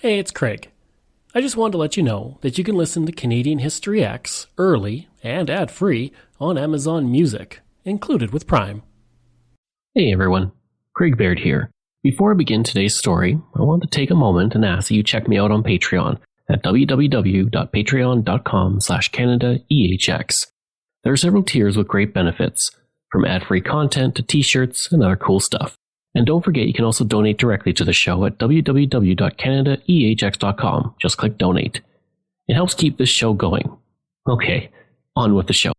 Hey, it's Craig. I just wanted to let you know that you can listen to Canadian History X early and ad-free on Amazon Music, included with Prime. Hey everyone, Craig Baird here. Before I begin today's story, I want to take a moment and ask that you check me out on Patreon at www.patreon.com/CanadaEHX. There are several tiers with great benefits, from ad-free content to t-shirts and other cool stuff. And don't forget you can also donate directly to the show at www.canadaehx.com. Just click donate. It helps keep this show going. Okay, on with the show.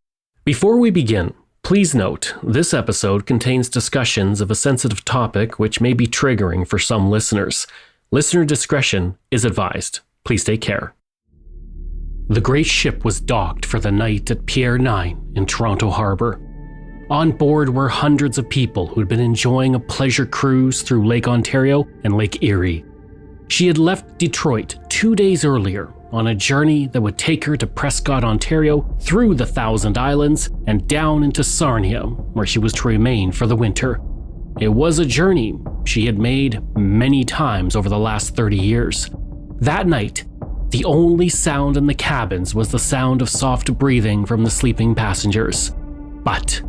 Before we begin, please note, this episode contains discussions of a sensitive topic which may be triggering for some listeners. Listener discretion is advised. Please take care. The great ship was docked for the night at Pier 9 in Toronto Harbour. On board were hundreds of people who had been enjoying a pleasure cruise through Lake Ontario and Lake Erie. She had left Detroit 2 days earlier on a journey that would take her to Prescott, Ontario, through the Thousand Islands and down into Sarnia, where she was to remain for the winter. It was a journey she had made many times over the last 30 years. That night, the only sound in the cabins was the sound of soft breathing from the sleeping passengers. But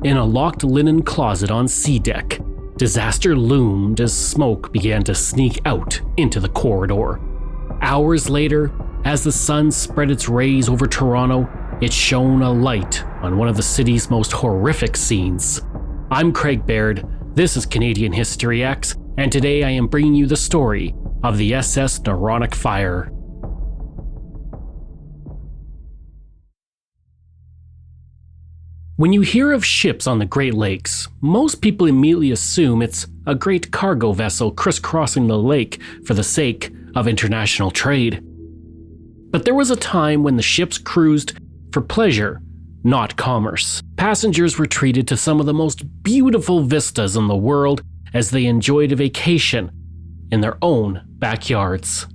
in a locked linen closet on sea deck, disaster loomed as smoke began to sneak out into the corridor. Hours later, as the sun spread its rays over Toronto, it shone a light on one of the city's most horrific scenes. I'm Craig Baird, this is Canadian History X, and today I am bringing you the story of the SS Noronic fire. When you hear of ships on the Great Lakes, most people immediately assume it's a great cargo vessel crisscrossing the lake for the sake of international trade. But there was a time when the ships cruised for pleasure, not commerce. Passengers were treated to some of the most beautiful vistas in the world as they enjoyed a vacation in their own backyards.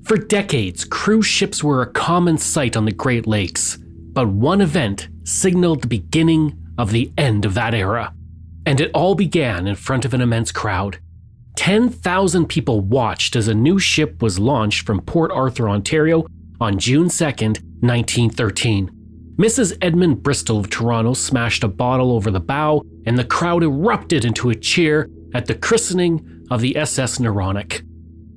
For decades, cruise ships were a common sight on the Great Lakes, but one event signaled the beginning of the end of that era. And it all began in front of an immense crowd. 10,000 people watched as a new ship was launched from Port Arthur, Ontario on June 2nd, 1913. Mrs. Edmund Bristol of Toronto smashed a bottle over the bow, and the crowd erupted into a cheer at the christening of the SS Noronic.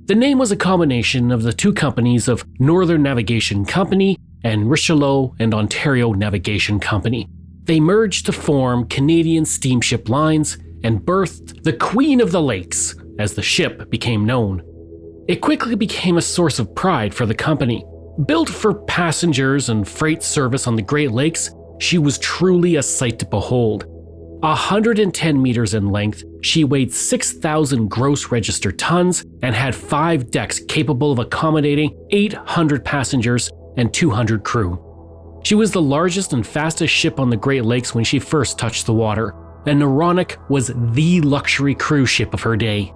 The name was a combination of the two companies of Northern Navigation Company and Richelieu and Ontario Navigation Company. They merged to form Canadian Steamship Lines and birthed the Queen of the Lakes, as the ship became known. It quickly became a source of pride for the company. Built for passengers and freight service on the Great Lakes, she was truly a sight to behold. 110 meters in length, she weighed 6,000 gross registered tons and had 5 decks capable of accommodating 800 passengers and 200 crew. She was the largest and fastest ship on the Great Lakes when she first touched the water, and Noronic was the luxury cruise ship of her day.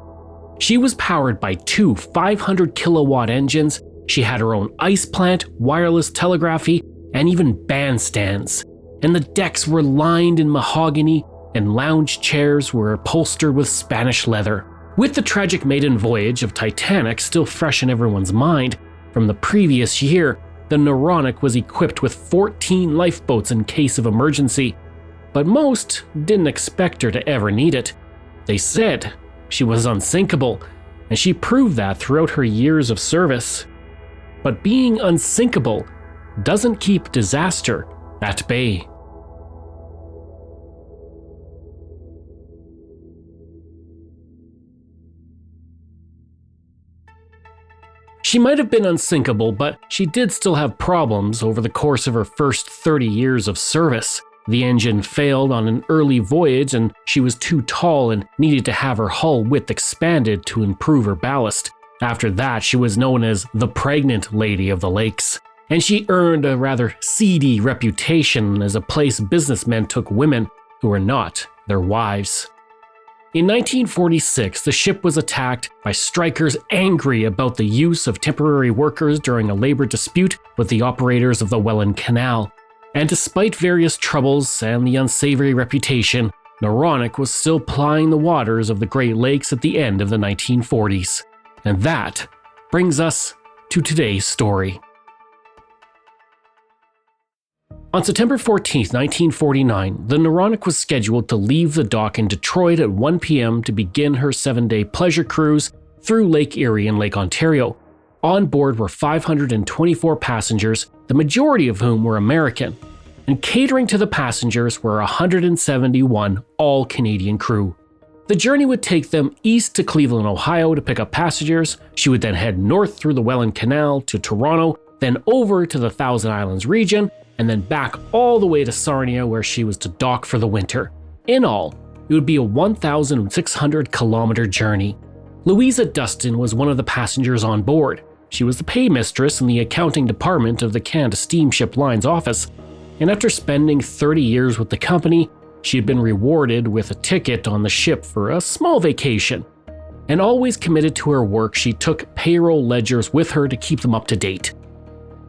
She was powered by 2 500-kilowatt engines, she had her own ice plant, wireless telegraphy, and even bandstands, and the decks were lined in mahogany and lounge chairs were upholstered with Spanish leather. With the tragic maiden voyage of Titanic still fresh in everyone's mind from the previous year, the Noronic was equipped with 14 lifeboats in case of emergency, but most didn't expect her to ever need it. They said she was unsinkable, and she proved that throughout her years of service. But being unsinkable doesn't keep disaster at bay. She might have been unsinkable, but she did still have problems over the course of her first 30 years of service. The engine failed on an early voyage and she was too tall and needed to have her hull width expanded to improve her ballast. After that, she was known as the Pregnant Lady of the Lakes, and she earned a rather seedy reputation as a place businessmen took women who were not their wives. In 1946, the ship was attacked by strikers angry about the use of temporary workers during a labor dispute with the operators of the Welland Canal. And despite various troubles and the unsavory reputation, Noronic was still plying the waters of the Great Lakes at the end of the 1940s. And that brings us to today's story. On September 14, 1949, the Noronic was scheduled to leave the dock in Detroit at 1 p.m. to begin her 7-day pleasure cruise through Lake Erie and Lake Ontario. On board were 524 passengers, the majority of whom were American, and catering to the passengers were 171 all-Canadian crew. The journey would take them east to Cleveland, Ohio to pick up passengers. She would then head north through the Welland Canal to Toronto, then over to the Thousand Islands region, and then back all the way to Sarnia where she was to dock for the winter. In all, it would be a 1,600-kilometer journey. Louisa Dustin was one of the passengers on board. She was the paymistress in the accounting department of the Canada Steamship Lines office, and after spending 30 years with the company, she had been rewarded with a ticket on the ship for a small vacation. And always committed to her work, she took payroll ledgers with her to keep them up to date.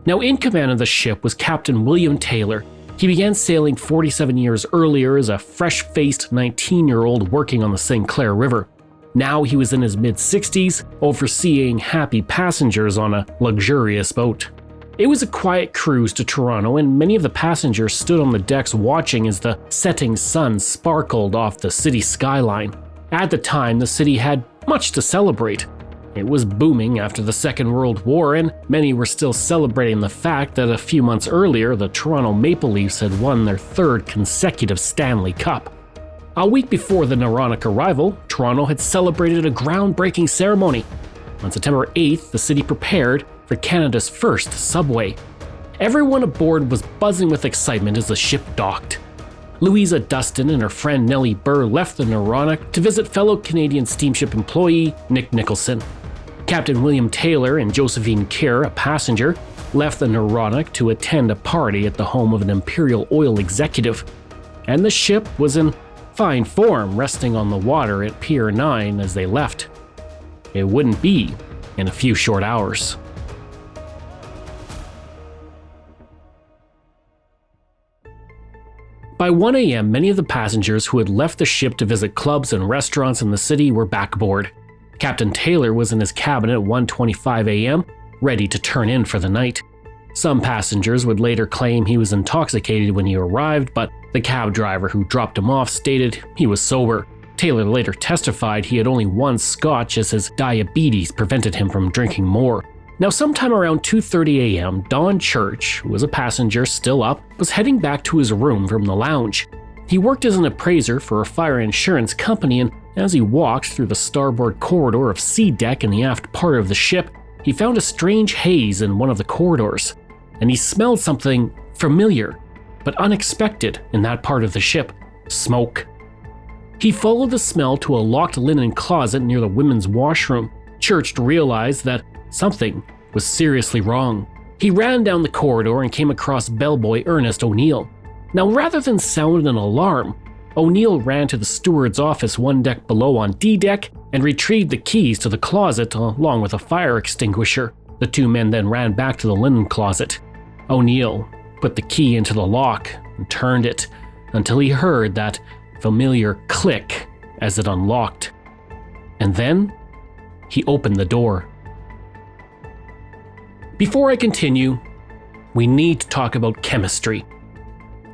Now, in command of the ship was Captain William Taylor. He began sailing 47 years earlier as a fresh-faced 19-year-old working on the St. Clair River. Now he was in his mid-60s, overseeing happy passengers on a luxurious boat. It was a quiet cruise to Toronto, and many of the passengers stood on the decks watching as the setting sun sparkled off the city skyline. At the time, the city had much to celebrate. It was booming after the Second World War, and many were still celebrating the fact that a few months earlier, the Toronto Maple Leafs had won their 3rd consecutive Stanley Cup. A week before the Noronic arrival, Toronto had celebrated a groundbreaking ceremony. On September 8th, the city prepared for Canada's first subway. Everyone aboard was buzzing with excitement as the ship docked. Louisa Dustin and her friend Nellie Burr left the Noronic to visit fellow Canadian steamship employee Nick Nicholson. Captain William Taylor and Josephine Kerr, a passenger, left the Noronic to attend a party at the home of an Imperial Oil executive. And the ship was in fine form, resting on the water at Pier 9 as they left. It wouldn't be in a few short hours. By 1 a.m., many of the passengers who had left the ship to visit clubs and restaurants in the city were back aboard. Captain Taylor was in his cabin at 1:25 a.m., ready to turn in for the night. Some passengers would later claim he was intoxicated when he arrived, but the cab driver who dropped him off stated he was sober. Taylor later testified he had only one scotch as his diabetes prevented him from drinking more. Now, sometime around 2:30 a.m., Don Church, who was a passenger still up, was heading back to his room from the lounge. He worked as an appraiser for a fire insurance company, and as he walked through the starboard corridor of C deck in the aft part of the ship, he found a strange haze in one of the corridors, and he smelled something familiar but unexpected in that part of the ship: smoke. He followed the smell to a locked linen closet near the women's washroom. Church realized that something was seriously wrong. He ran down the corridor and came across bellboy Ernest O'Neill. Now, rather than sound an alarm, O'Neill ran to the steward's office one deck below on D deck and retrieved the keys to the closet along with a fire extinguisher. The two men then ran back to the linen closet. O'Neill put the key into the lock and turned it until he heard that familiar click as it unlocked. And then he opened the door. Before I continue, we need to talk about chemistry.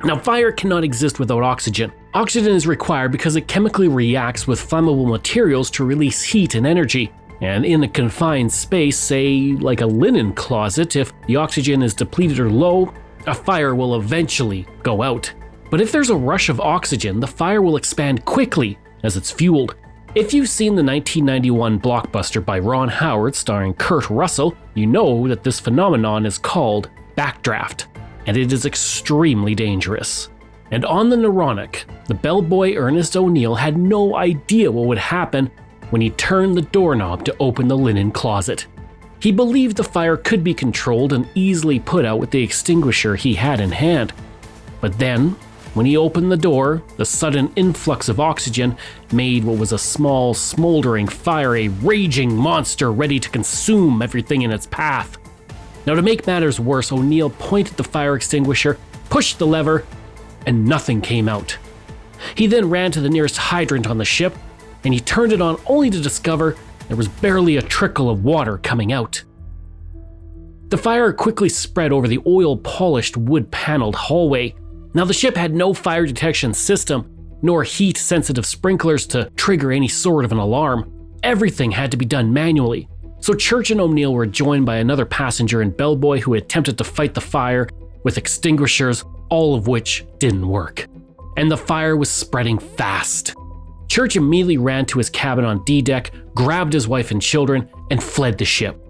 Now, fire cannot exist without oxygen. Oxygen is required because it chemically reacts with flammable materials to release heat and energy. And in a confined space, say like a linen closet, if the oxygen is depleted or low, a fire will eventually go out. But if there's a rush of oxygen, the fire will expand quickly as it's fueled. If you've seen the 1991 blockbuster by Ron Howard starring Kurt Russell, you know that this phenomenon is called backdraft, and it is extremely dangerous. And on the Noronic, the bellboy Ernest O'Neill had no idea what would happen when he turned the doorknob to open the linen closet. He believed the fire could be controlled and easily put out with the extinguisher he had in hand. But then, when he opened the door, the sudden influx of oxygen made what was a small, smoldering fire a raging monster ready to consume everything in its path. Now, to make matters worse, O'Neill pointed the fire extinguisher, pushed the lever, and nothing came out. He then ran to the nearest hydrant on the ship, and he turned it on only to discover there was barely a trickle of water coming out. The fire quickly spread over the oil-polished wood-paneled hallway. Now the ship had no fire detection system, nor heat-sensitive sprinklers to trigger any sort of an alarm. Everything had to be done manually. So Church and O'Neill were joined by another passenger and bellboy who attempted to fight the fire with extinguishers, all of which didn't work. And the fire was spreading fast. Church immediately ran to his cabin on D-deck, grabbed his wife and children, and fled the ship.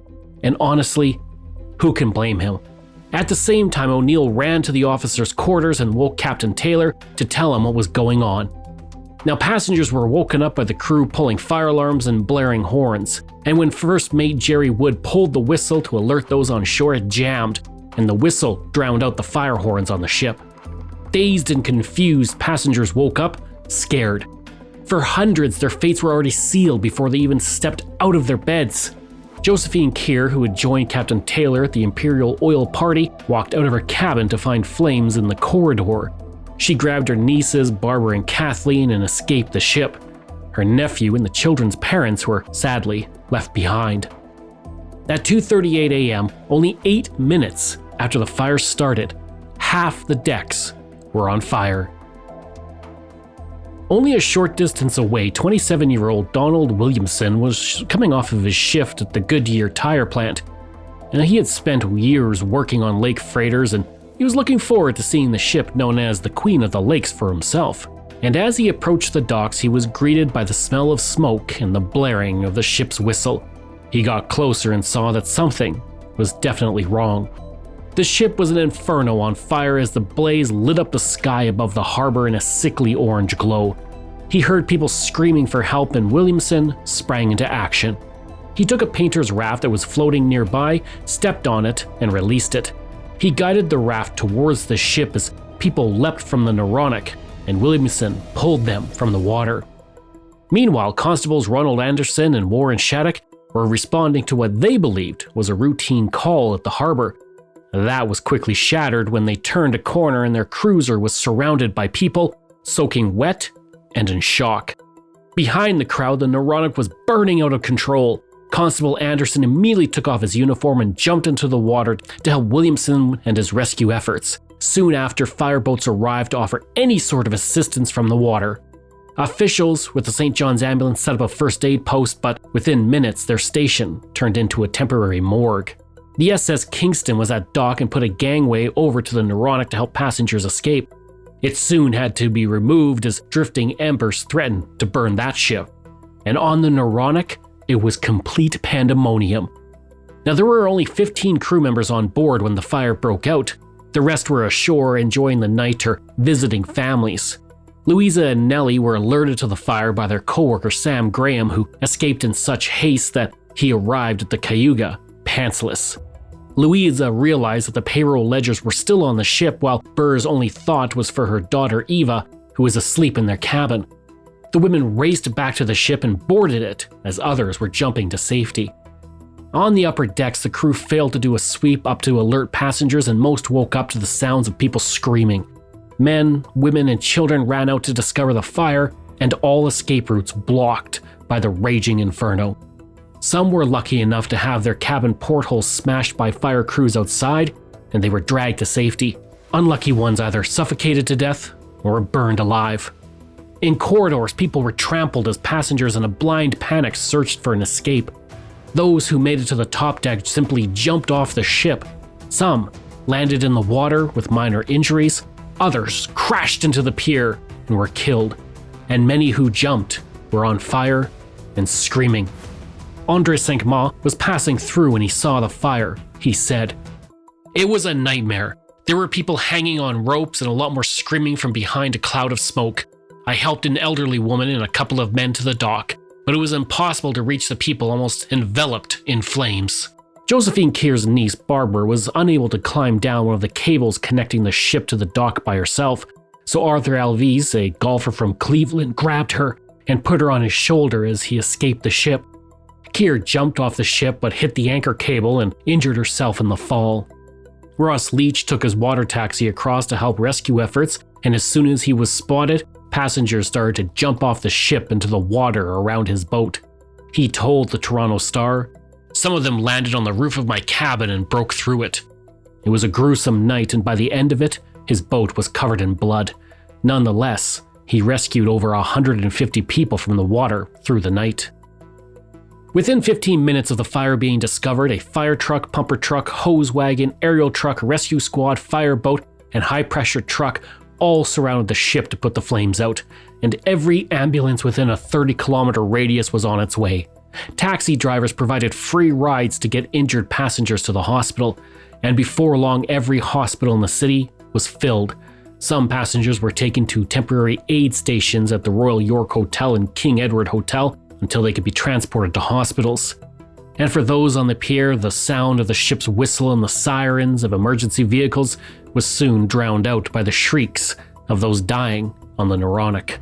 And honestly, who can blame him? At the same time, O'Neill ran to the officers' quarters and woke Captain Taylor to tell him what was going on. Now, passengers were woken up by the crew pulling fire alarms and blaring horns, and when First Mate Jerry Wood pulled the whistle to alert those on shore, it jammed, and the whistle drowned out the fire horns on the ship. Dazed and confused, passengers woke up, scared. For hundreds, their fates were already sealed before they even stepped out of their beds. Josephine Keir, who had joined Captain Taylor at the Imperial Oil Party, walked out of her cabin to find flames in the corridor. She grabbed her nieces, Barbara and Kathleen, and escaped the ship. Her nephew and the children's parents were, sadly, left behind. At 2:38 a.m., only 8 minutes after the fire started, half the decks were on fire. Only a short distance away, 27-year-old Donald Williamson was coming off of his shift at the Goodyear tire plant. And he had spent years working on lake freighters, and he was looking forward to seeing the ship known as the Queen of the Lakes for himself. And as he approached the docks, he was greeted by the smell of smoke and the blaring of the ship's whistle. He got closer and saw that something was definitely wrong. The ship was an inferno on fire as the blaze lit up the sky above the harbor in a sickly orange glow. He heard people screaming for help, and Williamson sprang into action. He took a painter's raft that was floating nearby, stepped on it, and released it. He guided the raft towards the ship as people leapt from the Noronic, and Williamson pulled them from the water. Meanwhile, Constables Ronald Anderson and Warren Shattuck were responding to what they believed was a routine call at the harbor. That was quickly shattered when they turned a corner and their cruiser was surrounded by people, soaking wet and in shock. Behind the crowd, the Noronic was burning out of control. Constable Anderson immediately took off his uniform and jumped into the water to help Williamson and his rescue efforts. Soon after, fireboats arrived to offer any sort of assistance from the water. Officials with the St. John's ambulance set up a first aid post, but within minutes, their station turned into a temporary morgue. The SS Kingston was at dock and put a gangway over to the Noronic to help passengers escape. It soon had to be removed as drifting embers threatened to burn that ship. And on the Noronic, it was complete pandemonium. Now, there were only 15 crew members on board when the fire broke out. The rest were ashore enjoying the night or visiting families. Louisa and Nellie were alerted to the fire by their coworker Sam Graham, who escaped in such haste that he arrived at the Cayuga, pantsless. Louisa realized that the payroll ledgers were still on the ship, while Burr's only thought was for her daughter Eva, who was asleep in their cabin. The women raced back to the ship and boarded it, as others were jumping to safety. On the upper decks, the crew failed to do a sweep up to alert passengers, and most woke up to the sounds of people screaming. Men, women, and children ran out to discover the fire, and all escape routes blocked by the raging inferno. Some were lucky enough to have their cabin portholes smashed by fire crews outside, and they were dragged to safety. Unlucky ones either suffocated to death or burned alive. In corridors, people were trampled as passengers in a blind panic searched for an escape. Those who made it to the top deck simply jumped off the ship. Some landed in the water with minor injuries. Others crashed into the pier and were killed. And many who jumped were on fire and screaming. Andre Cinq-Mars was passing through when he saw the fire. He said, "It was a nightmare. There were people hanging on ropes and a lot more screaming from behind a cloud of smoke. I helped an elderly woman and a couple of men to the dock, but it was impossible to reach the people almost enveloped in flames." Josephine Keir's niece, Barbara, was unable to climb down one of the cables connecting the ship to the dock by herself, so Arthur Alves, a golfer from Cleveland, grabbed her and put her on his shoulder as he escaped the ship. Keir jumped off the ship but hit the anchor cable and injured herself in the fall. Ross Leach took his water taxi across to help rescue efforts, and as soon as he was spotted, passengers started to jump off the ship into the water around his boat. He told the Toronto Star, "Some of them landed on the roof of my cabin and broke through it. It was a gruesome night, and by the end of it, his boat was covered in blood. Nonetheless, he rescued over 150 people from the water through the night." Within 15 minutes of the fire being discovered, a fire truck, pumper truck, hose wagon, aerial truck, rescue squad, fireboat, and high-pressure truck all surrounded the ship to put the flames out, and every ambulance within a 30-kilometer radius was on its way. Taxi drivers provided free rides to get injured passengers to the hospital, and before long every hospital in the city was filled. Some passengers were taken to temporary aid stations at the Royal York Hotel and King Edward Hotel until they could be transported to hospitals. And for those on the pier, the sound of the ship's whistle and the sirens of emergency vehicles was soon drowned out by the shrieks of those dying on the Noronic.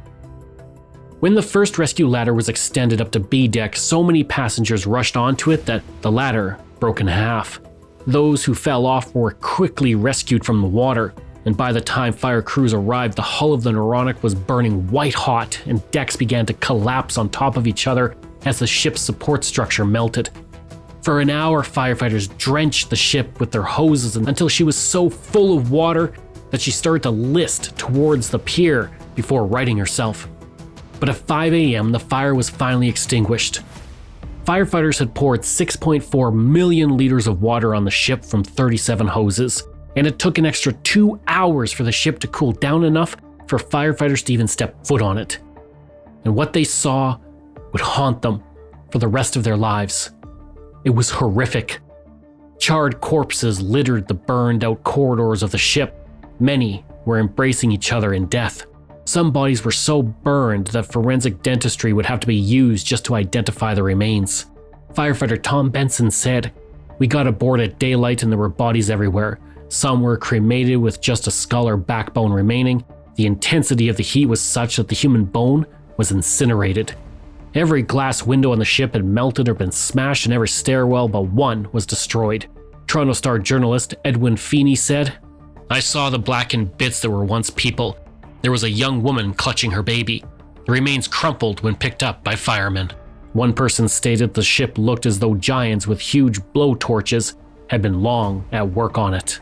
When the first rescue ladder was extended up to B deck, so many passengers rushed onto it that the ladder broke in half. Those who fell off were quickly rescued from the water, and by the time fire crews arrived, the hull of the Noronic was burning white hot, and decks began to collapse on top of each other as the ship's support structure melted. For an hour, firefighters drenched the ship with their hoses until she was so full of water that she started to list towards the pier before righting herself. But at 5 a.m., the fire was finally extinguished. Firefighters had poured 6.4 million liters of water on the ship from 37 hoses, and it took an extra 2 hours for the ship to cool down enough for firefighters to even step foot on it. And what they saw would haunt them for the rest of their lives. It was horrific. Charred corpses littered the burned-out corridors of the ship. Many were embracing each other in death. Some bodies were so burned that forensic dentistry would have to be used just to identify the remains. Firefighter Tom Benson said, "We got aboard at daylight and there were bodies everywhere. Some were cremated with just a skull or backbone remaining. The intensity of the heat was such that the human bone was incinerated. Every glass window on the ship had melted or been smashed, and every stairwell but one was destroyed." Toronto Star journalist Edwin Feeney said, "I saw the blackened bits that were once people. There was a young woman clutching her baby. The remains crumpled when picked up by firemen." One person stated the ship looked as though giants with huge blowtorches had been long at work on it.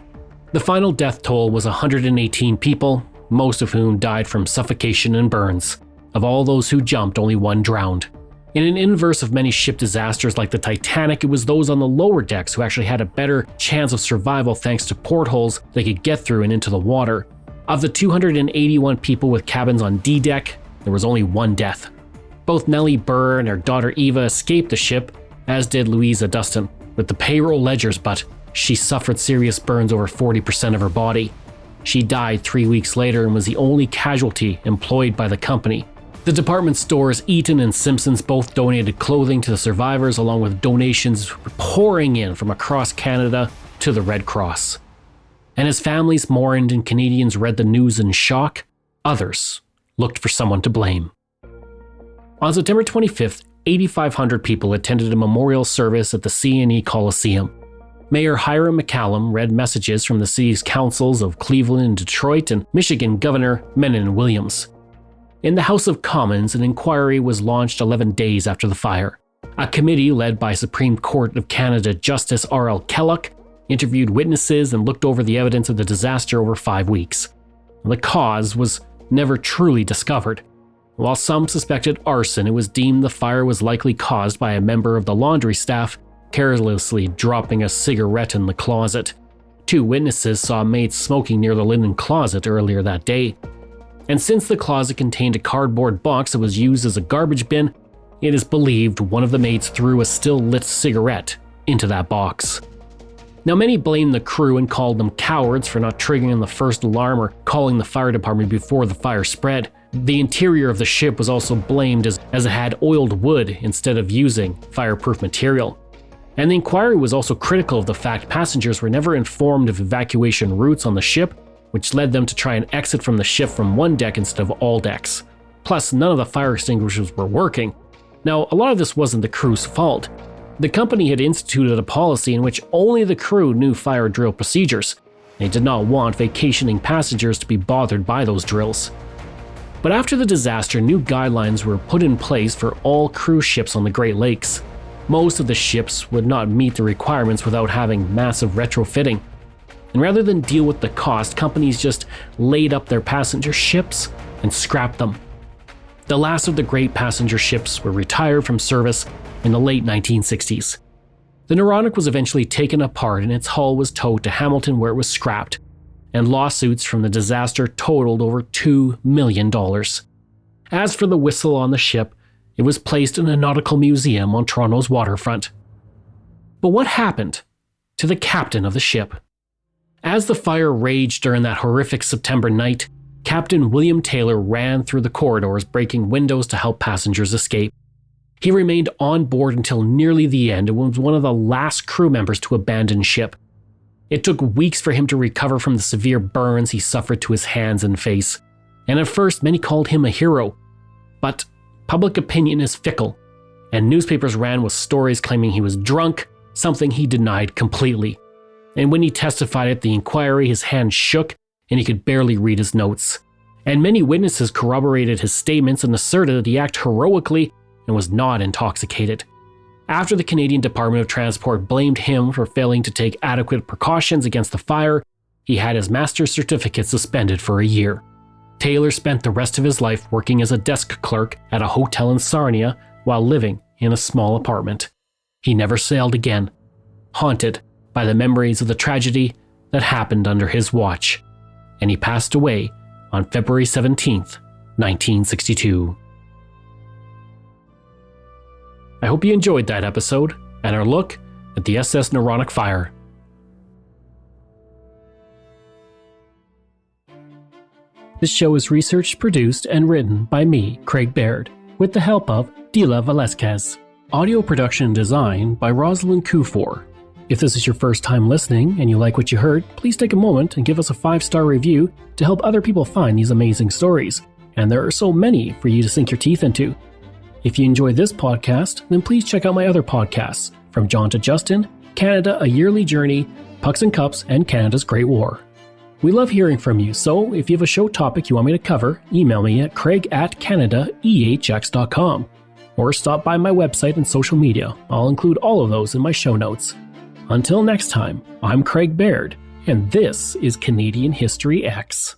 The final death toll was 118 people, most of whom died from suffocation and burns. Of all those who jumped, only one drowned. In an inverse of many ship disasters like the Titanic, it was those on the lower decks who actually had a better chance of survival thanks to portholes they could get through and into the water. Of the 281 people with cabins on D deck, there was only one death. Both Nellie Burr and her daughter Eva escaped the ship, as did Louisa Dustin, with the payroll ledgers, but she suffered serious burns over 40% of her body. She died 3 weeks later and was the only casualty employed by the company. The department stores Eaton and Simpsons both donated clothing to the survivors, along with donations pouring in from across Canada to the Red Cross. And as families mourned and Canadians read the news in shock, others looked for someone to blame. On September 25th, 8,500 people attended a memorial service at the C&E Coliseum. Mayor Hiram McCallum read messages from the city's councils of Cleveland and Detroit, and Michigan Governor Menon Williams. In the House of Commons, an inquiry was launched 11 days after the fire. A committee led by Supreme Court of Canada Justice R.L. Kellogg interviewed witnesses and looked over the evidence of the disaster over 5 weeks. The cause was never truly discovered. While some suspected arson, it was deemed the fire was likely caused by a member of the laundry staff carelessly dropping a cigarette in the closet. 2 witnesses saw maids smoking near the linen closet earlier that day. And since the closet contained a cardboard box that was used as a garbage bin, it is believed one of the maids threw a still-lit cigarette into that box. Now, many blamed the crew and called them cowards for not triggering the first alarm or calling the fire department before the fire spread. The interior of the ship was also blamed as it had oiled wood instead of using fireproof material. And the inquiry was also critical of the fact passengers were never informed of evacuation routes on the ship, which led them to try and exit from the ship from one deck instead of all decks. Plus, none of the fire extinguishers were working. Now, a lot of this wasn't the crew's fault. The company had instituted a policy in which only the crew knew fire drill procedures. They did not want vacationing passengers to be bothered by those drills. But after the disaster, new guidelines were put in place for all cruise ships on the Great Lakes. Most of the ships would not meet the requirements without having massive retrofitting. And rather than deal with the cost, companies just laid up their passenger ships and scrapped them. The last of the great passenger ships were retired from service in the late 1960s. The Noronic was eventually taken apart and its hull was towed to Hamilton where it was scrapped, and lawsuits from the disaster totaled over $2 million. As for the whistle on the ship, it was placed in a nautical museum on Toronto's waterfront. But what happened to the captain of the ship? As the fire raged during that horrific September night, Captain William Taylor ran through the corridors, breaking windows to help passengers escape. He remained on board until nearly the end and was one of the last crew members to abandon ship. It took weeks for him to recover from the severe burns he suffered to his hands and face, and at first many called him a hero. But public opinion is fickle, and newspapers ran with stories claiming he was drunk, something he denied completely. And when he testified at the inquiry, his hand shook and he could barely read his notes. And many witnesses corroborated his statements and asserted that he acted heroically and was not intoxicated. After the Canadian Department of Transport blamed him for failing to take adequate precautions against the fire, he had his master's certificate suspended for a year. Taylor spent the rest of his life working as a desk clerk at a hotel in Sarnia while living in a small apartment. He never sailed again, haunted by the memories of the tragedy that happened under his watch, and he passed away on February 17th, 1962. I hope you enjoyed that episode and our look at the SS Noronic fire. This show is researched, produced, and written by me, Craig Baird, with the help of Dila Velasquez. Audio production and design by Rosalind Kufor. If this is your first time listening and you like what you heard, please take a moment and give us a 5-star review to help other people find these amazing stories. And there are so many for you to sink your teeth into. If you enjoy this podcast, then please check out my other podcasts, From John to Justin, Canada, A Yearly Journey, Pucks and Cups, and Canada's Great War. We love hearing from you, so if you have a show topic you want me to cover, email me at craig@canadaehx.com or stop by my website and social media. I'll include all of those in my show notes. Until next time, I'm Craig Baird, and this is Canadian History X.